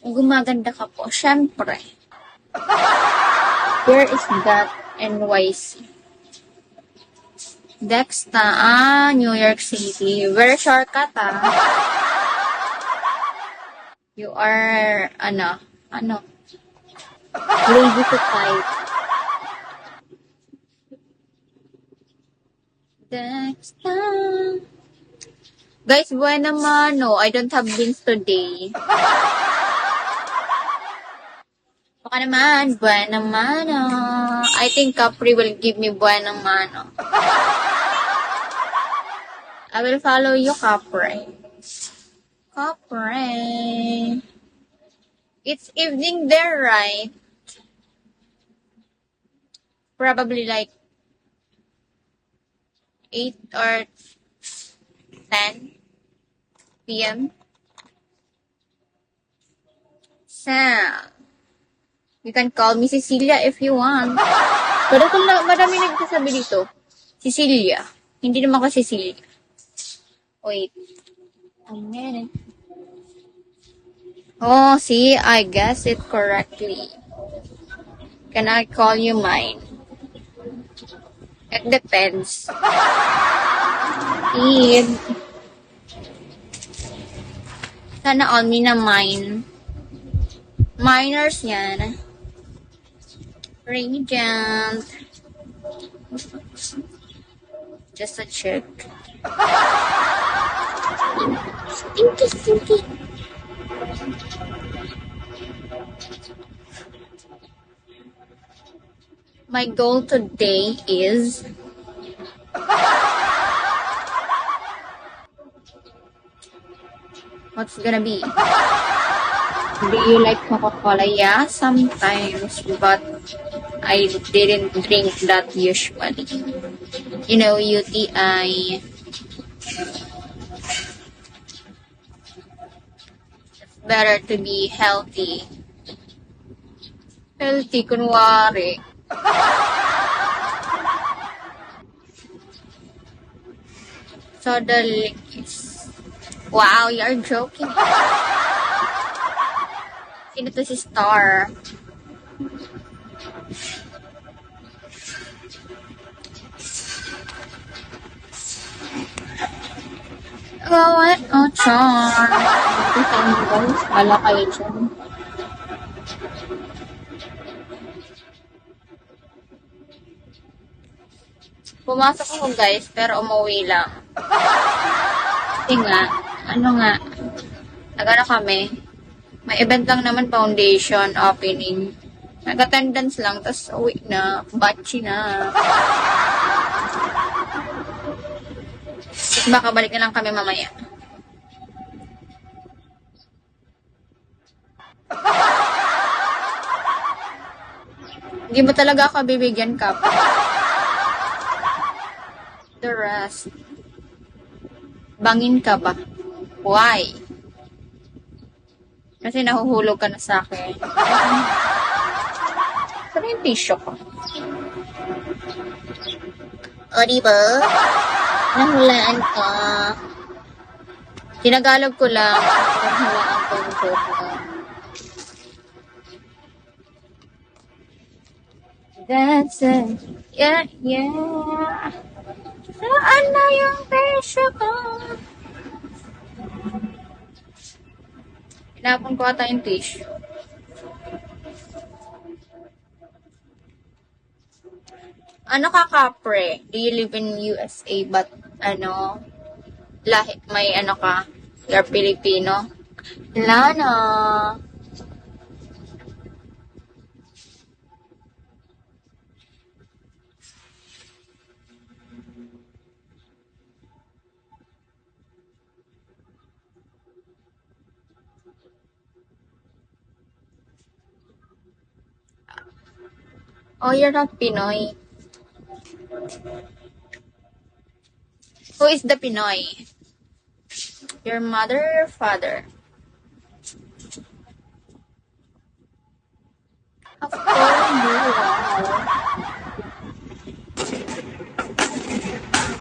Gumaganda ka po, syempre. Where is that NYC? Dexta, New York City. Very shortcut, You are, ano, lazy to type. Dexta. Guys, buena mano. I don't have beans today. Baka naman, buena mano. I think Capri will give me buena mano. I will follow you, Capri. Capri. It's evening there, right? Probably like 8 or 10 p.m. So, you can call me Cecilia if you want. Pero kung marami nagsasabi dito, Cecilia. Hindi naman ako Cecilia. Wait. A minute. Oh, see, I guessed it correctly. Can I call you mine? It depends. Eve. Sana all me na mine. Minors yan. Radiant. Just a check. Stinky. My goal today is what's gonna be? Do you like Coca-Cola? Yeah, sometimes, but I didn't drink that usually. You know, UTI. It's better to be healthy. Healthy, kunwari. So the liquis. Wow, you're joking. Sino to si Star? Oh, what? Oh, char. Kita mo guys, wala kayo dyan. Pumasok ako guys, pero umuwi lang. Kasi nga, nag-ano kami, may event lang naman, foundation, opening. Nag-attendance lang, tas uwi na, batchy na. Tapos baka balik na lang kami mamaya. Hindi mo talaga ako bibigyan, Kap. The rest. Bangin ka ba? Why? Kasi nahuhulog ka na sa akin. Saan yung tissue ko? O, diba? Nahulaan ka. Tinagalog ko lang. Nahulaan ko yung joke lang. That's it. Yeah. Saan na yung tissue ko? Pinapon ko ata yung tissue. Ano ka, Capre? Do you live in USA but, may ka? You're Filipino? Wala na. Oh, you're not Pinoy. Who is the Pinoy? Your mother or your father? Of course, wow.